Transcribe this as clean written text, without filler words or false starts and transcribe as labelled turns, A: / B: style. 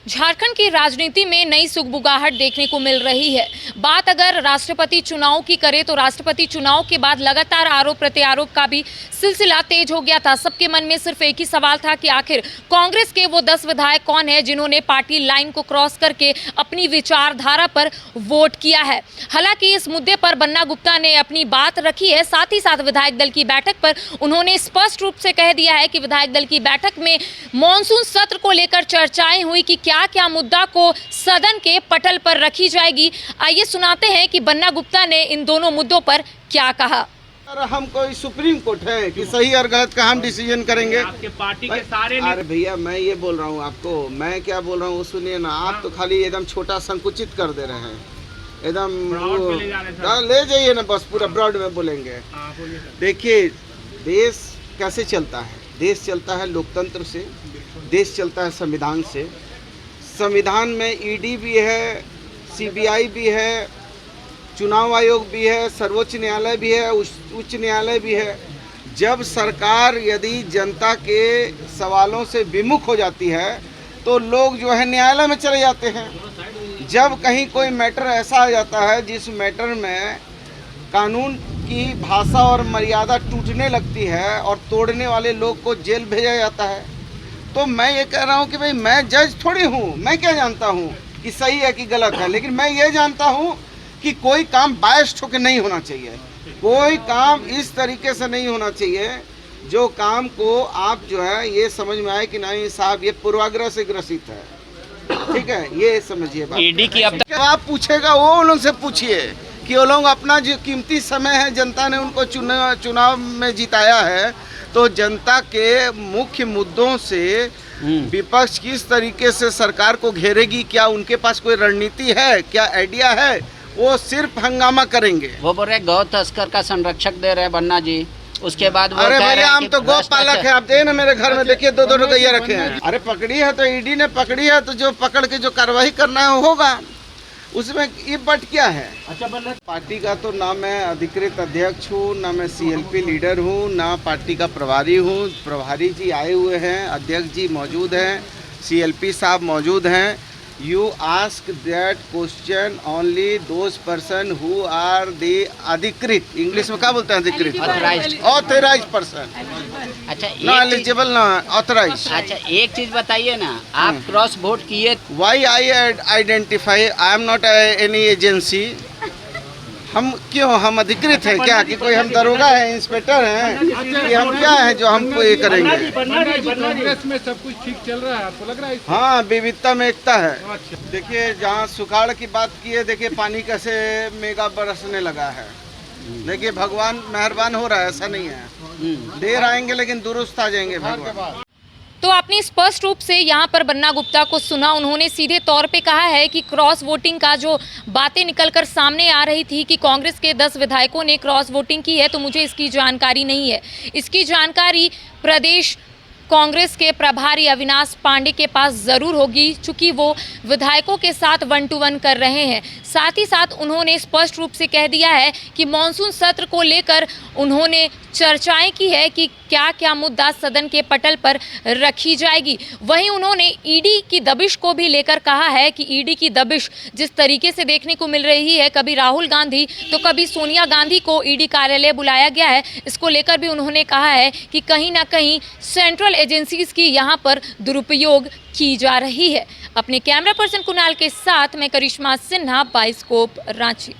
A: झारखंड की राजनीति में नई सुगबुगाहट देखने को मिल रही है। बात अगर राष्ट्रपति चुनाव की करें तो राष्ट्रपति चुनाव के बाद लगातार आरोप प्रत्यारोप का भी सिलसिला तेज हो गया था। सबके मन में सिर्फ एक ही सवाल था कि आखिर कांग्रेस के वो 10 विधायक कौन है जिन्होंने पार्टी लाइन को क्रॉस करके अपनी विचारधारा पर वोट किया है। हालांकि इस मुद्दे पर बन्ना गुप्ता ने अपनी बात रखी है। साथ ही साथ विधायक दल की बैठक पर उन्होंने स्पष्ट रूप से कह दिया है कि विधायक दल की बैठक में मॉनसून सत्र को लेकर चर्चाएं हुई कि क्या क्या मुद्दा को सदन के पटल पर रखी जाएगी। आइए सुनाते हैं कि बन्ना गुप्ता ने इन दोनों मुद्दों पर क्या कहा।
B: हम कोई सुप्रीम कोर्ट है कि सही और गलत का हम डिसीजन करेंगे।
C: आपके पार्टी के सारे
B: अरे भैया मैं ये बोल रहा हूँ आपको, मैं क्या बोल रहा हूँ सुनिए ना। आप तो खाली एकदम छोटा संकुचित कर दे रहे हैं, एकदम ले जाइए ना, बस पूरा ब्रॉड में बोलेंगे। देखिए देश कैसे चलता है, देश चलता है लोकतंत्र से, देश चलता है संविधान से। संविधान में ईडी भी है, सीबीआई भी है, चुनाव आयोग भी है, सर्वोच्च न्यायालय भी है, उच्च न्यायालय भी है। जब सरकार यदि जनता के सवालों से विमुख हो जाती है तो लोग जो है न्यायालय में चले जाते हैं। जब कहीं कोई मैटर ऐसा आ जाता है जिस मैटर में कानून की भाषा और मर्यादा टूटने लगती है और तोड़ने वाले लोग को जेल भेजा जाता है, तो मैं ये कह रहा हूँ कि भाई मैं जज थोड़ी हूँ, मैं क्या जानता हूँ कि सही है कि गलत है। लेकिन मैं ये जानता हूँ कि कोई काम बायस्ड होकर नहीं होना चाहिए, कोई काम इस तरीके से नहीं होना चाहिए जो काम को आप जो है ये समझ में आए कि नहीं साहब ये पूर्वाग्रह से ग्रसित है। ठीक है, ये समझिए बात।
C: ईडी की अब तक
B: आप पूछेगा वो लोग से पूछिए कि वो लोग अपना जो कीमती समय है, जनता ने उनको चुनाव में जिताया है, तो जनता के मुख्य मुद्दों से विपक्ष किस तरीके से सरकार को घेरेगी, क्या उनके पास कोई रणनीति है, क्या आइडिया है, वो सिर्फ हंगामा करेंगे।
D: वो बोल रहे गौ तस्कर का संरक्षक दे रहे बन्ना जी, उसके बाद वो
B: अरे
D: कह रहे
B: भैया
D: हैं
B: हम
D: कि
B: तो गौ पालक है, आप देखिए ना मेरे घर में देखिए दो गैया रखे हैं। अरे पकड़ी है तो ईडी ने पकड़ी है, तो जो पकड़ के जो कार्रवाई करना है वो होगा, उसमें ये बट क्या है।
C: अच्छा बन्ना
B: पार्टी का तो ना मैं अधिकृत अध्यक्ष हूँ, ना मैं सीएलपी लीडर हूँ, ना पार्टी का प्रभारी हूँ। प्रभारी जी आए हुए हैं, अध्यक्ष जी मौजूद हैं, सीएलपी साहब मौजूद हैं। You ask that question only those person who are the अधिकृत, इंग्लिश में क्या बोलते हैं अधिकृत, ऑथराइज्ड पर्सन,
D: अच्छा
B: ना एलिजिबल ना ऑथराइज्ड।
D: अच्छा एक चीज बताइए ना, आप क्रॉस वोट किए,
B: Why I identify? I am not any agency। हम अधिकृत हैं क्या कि कोई हम दरोगा है, इंस्पेक्टर हैं कि हम क्या है जो हमको ये करेंगे।
C: कांग्रेस में सब कुछ ठीक चल रहा है, आपको लग रहा है?
B: हाँ, विविधता में एकता है। देखिए जहाँ सुखाड़ की बात की है, देखिए पानी कैसे मेगा बरसने लगा है। देखिए भगवान मेहरबान हो रहा है, ऐसा नहीं है। देर आएंगे लेकिन दुरुस्त आ जाएंगे भगवान।
A: तो आपने स्पष्ट रूप से यहाँ पर बन्ना गुप्ता को सुना। उन्होंने सीधे तौर पे कहा है कि क्रॉस वोटिंग का जो बातें निकलकर सामने आ रही थी कि कांग्रेस के 10 विधायकों ने क्रॉस वोटिंग की है, तो मुझे इसकी जानकारी नहीं है। इसकी जानकारी प्रदेश कांग्रेस के प्रभारी अविनाश पांडे के पास ज़रूर होगी, चूँकि वो विधायकों के साथ 1 to 1 कर रहे हैं। साथ ही साथ उन्होंने स्पष्ट रूप से कह दिया है कि मॉनसून सत्र को लेकर उन्होंने चर्चाएं की है कि क्या क्या मुद्दा सदन के पटल पर रखी जाएगी। वहीं उन्होंने ईडी की दबिश को भी लेकर कहा है कि ईडी की दबिश जिस तरीके से देखने को मिल रही है, कभी राहुल गांधी तो कभी सोनिया गांधी को ईडी कार्यालय बुलाया गया है, इसको लेकर भी उन्होंने कहा है कि कहीं ना कहीं सेंट्रल एजेंसीज की यहाँ पर दुरुपयोग की जा रही है। अपने कैमरा पर्सन कुणाल के साथ मैं करिश्मा सिन्हा, बाइस्कोप, रांची।